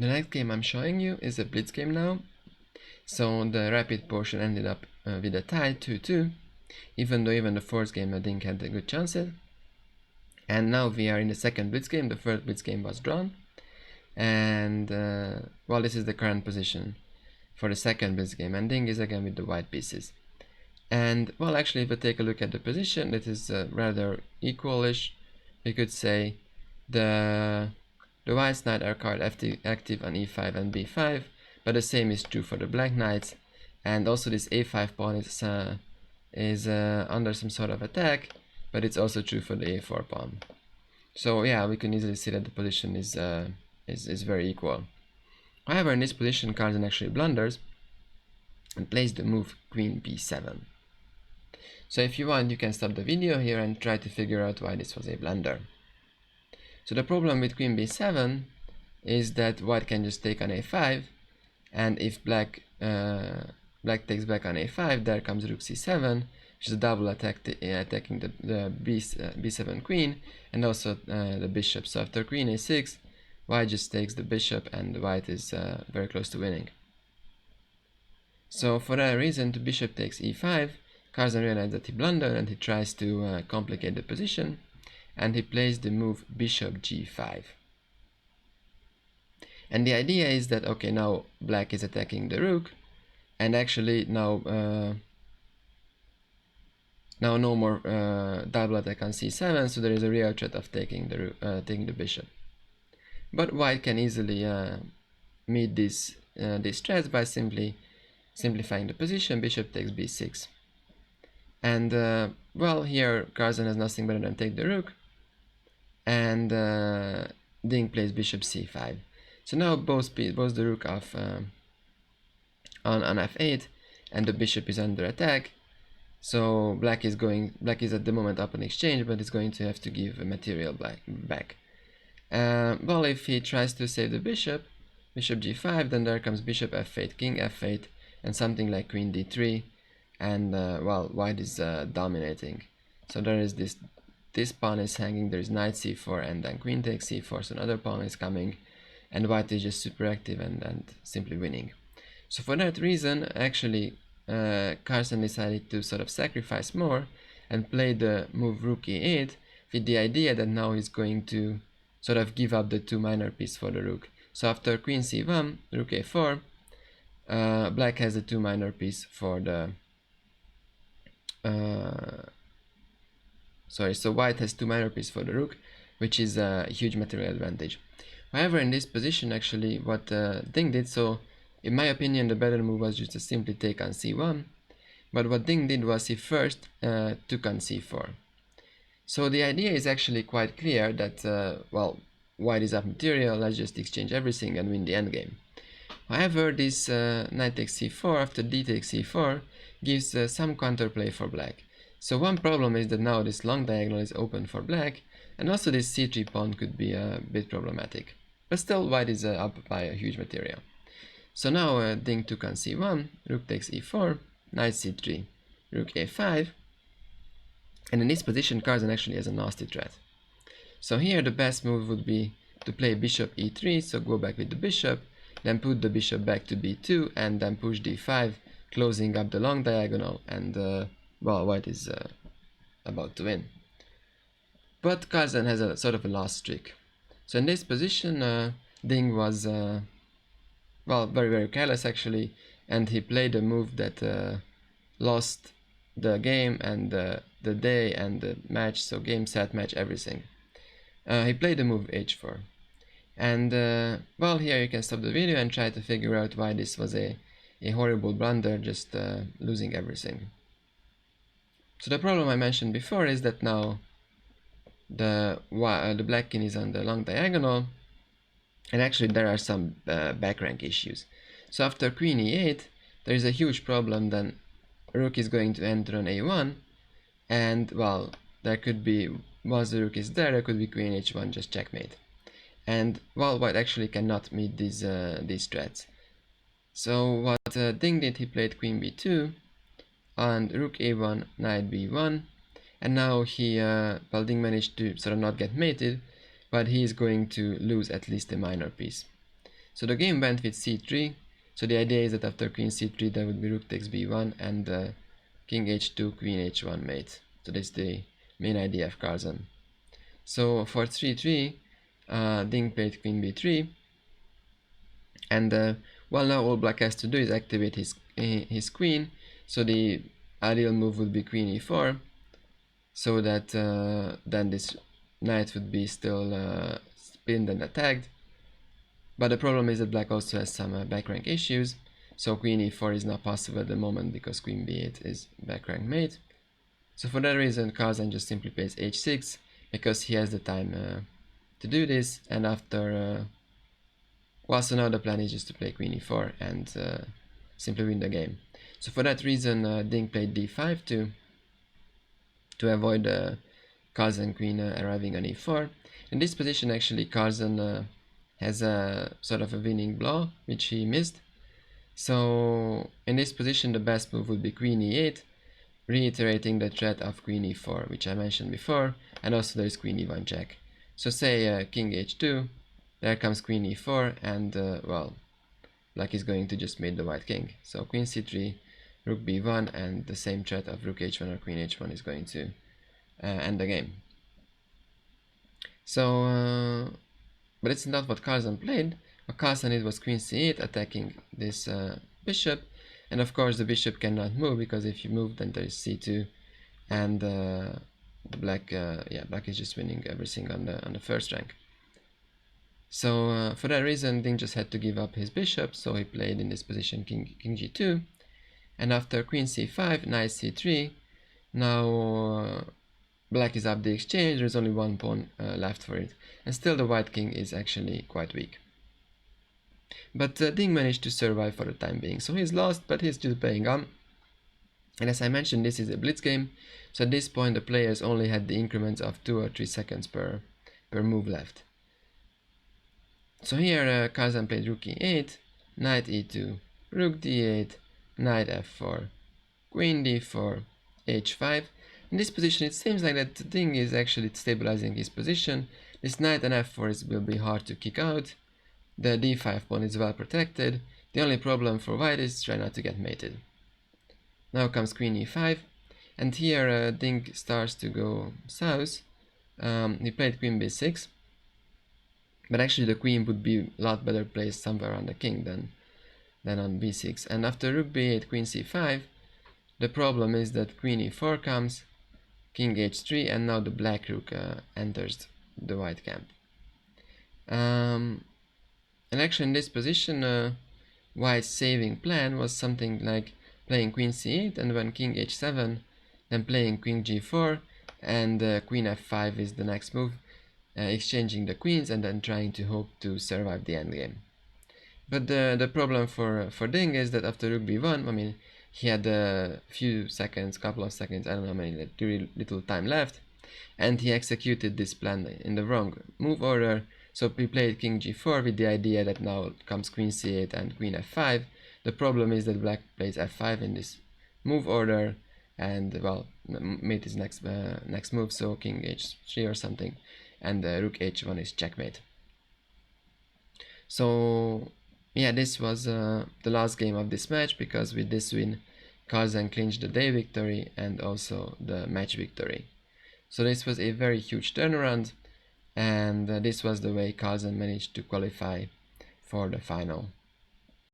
The next game I'm showing you is a blitz game now. So the rapid portion ended up with a tie 2-2, even though even the first game I think had a good chances. And now we are in the second blitz game. The first blitz game was drawn, and well, this is the current position for the second blitz game, and Ding is again with the white pieces. And well, actually, if we take a look at the position, it is rather equalish. We could say the white knights are quite active on e5 and b5, but the same is true for the black knights, and also this a5 pawn is under some sort of attack, but it's also true for the a4 pawn. So yeah, we can easily see that the position is very equal. However, in this position, Carlsen actually blunders and plays the move queen b7. So if you want, you can stop the video here and try to figure out why this was a blunder. So the problem with queen b7 is that white can just take on a5, and if black takes back on a5, there comes rook c7, which is a double attack attacking the b7 queen, and also the bishop. So after queen a6, white just takes the bishop, and white is very close to winning. So for that reason, the bishop takes e5. Carlsen realizes that he blundered, and he tries to complicate the position, and he plays the move bishop g5. And the idea is that, okay, now black is attacking the rook, and actually now no more double attack on c7, so there is a real threat of taking the bishop. But white can easily meet these threats by simply simplifying the position. Bishop takes b6. And well, here Carlsen has nothing better than take the rook, and Ding plays bishop c5. So now both the rook off on f8, and the bishop is under attack. So black is at the moment up on exchange, but it's going to have to give material back. Well, if he tries to save the bishop g5, then there comes bishop f8, king f8, and something like queen d3, and well, white is dominating. So there is this pawn is hanging, there is knight c4, and then queen takes c4, so another pawn is coming, and white is just super active and simply winning. So for that reason, actually, Carlsen decided to sort of sacrifice more and play the move rook e8 with the idea that now he's going to sort of give up the two minor pieces for the rook. So after queen c1, rook a4, black has the two minor piece for the so white has two minor pieces for the rook, which is a huge material advantage. However, in this position, actually, what Ding did, so in my opinion, the better move was just to simply take on c1, but what Ding did was he first took on c4. So the idea is actually quite clear that, well, white is up material, let's just exchange everything and win the endgame. However, this knight takes c4 after d takes c4 gives some counterplay for black. So one problem is that now this long diagonal is open for black, and also this c3 pawn could be a bit problematic. But still, white is up by a huge material. So now Ding took on c1, rook takes e4, knight c3, rook a5, and in this position Carlsen actually has a nasty threat. So here the best move would be to play bishop e3, so go back with the bishop, then put the bishop back to b2, and then push d5, closing up the long diagonal, and well, white is about to win. But Carlsen has a sort of a last trick. So in this position, Ding was well, very careless actually, and he played a move that lost the game and the day and the match, so game, set, match, everything. He played the move h4. And well, here you can stop the video and try to figure out why this was a horrible blunder, just losing everything. So the problem I mentioned before is that now the black king is on the long diagonal, and actually there are some back rank issues. So after queen e8, there is a huge problem. Then rook is going to enter on a1, and well, there could be, once the rook is there could be queen h1, just checkmate. And well, white actually cannot meet these threats. So what Ding did, he played queen b2 and rook a1, knight b1, and now well, Ding managed to sort of not get mated, but he is going to lose at least a minor piece. So the game went with c3. So the idea is that after queen c3 there would be rook takes b1 and king h2, queen h1 mate. So that's the main idea of Carlsen. So for 3-3, Ding played queen b3, and well, now all black has to do is activate his queen. So the ideal move would be queen e4, so that then this knight would be still pinned and attacked. But the problem is that black also has some back rank issues, so queen e4 is not possible at the moment because queen b8 is back rank mate. So for that reason, Carlsen just simply plays h6 because he has the time to do this, and after well, so now the plan is just to play queen e4 and simply win the game. So for that reason, Ding played d5 to avoid Carlsen queen arriving on e4. In this position, actually, Carlsen has a sort of a winning blow, which he missed. So in this position, the best move would be queen e8, reiterating the threat of queen e4, which I mentioned before, and also there is queen e1 check. So say king h2, there comes queen e4, and well, black is going to just mate the white king. So queen c3, rook b1, and the same threat of rook h1 or queen h1 is going to end the game. So, but it's not what Carlsen played. What Carlsen did was queen c8, attacking this bishop, and of course the bishop cannot move because if you move, then there is c2, and black is just winning everything on the first rank. So for that reason, Ding just had to give up his bishop, so he played in this position king g2, and after queen c5, knight c3, now black is up the exchange. There's only one pawn left for it, and still the white king is actually quite weak. But Ding managed to survive for the time being, so he's lost, but he's still playing on. And as I mentioned, this is a blitz game, so at this point the players only had the increments of 2 or 3 seconds per move left. So here Carlsen played rook e8, knight e2, rook d8, knight f4, queen d4, h5. In this position it seems like that Ding is actually stabilizing his position. This knight and f4 will be hard to kick out. The d5 pawn is well protected. The only problem for white is try not to get mated. Now comes queen e5, and here Ding starts to go south. He played queen b6, but actually the queen would be a lot better placed somewhere on the king than on b6. And after rook b8, queen c5, the problem is that queen e4 comes, king h3, and now the black rook enters the white camp. And actually in this position, white's saving plan was something like playing queen c8, and when king h7, then playing queen g4, and queen f5 is the next move, exchanging the queens and then trying to hope to survive the endgame. But the problem for Ding is that after rook b1, I mean, he had a few seconds, couple of seconds, I don't know how many, like very little time left, and he executed this plan in the wrong move order. So he played king g4 with the idea that now comes queen c8 and queen f5. The problem is that black plays f5 in this move order, and well, mate is next move, so king h3 or something, and rook h1 is checkmate. So yeah, this was the last game of this match, because with this win Carlsen clinched the day victory and also the match victory. So this was a very huge turnaround, and this was the way Carlsen managed to qualify for the final.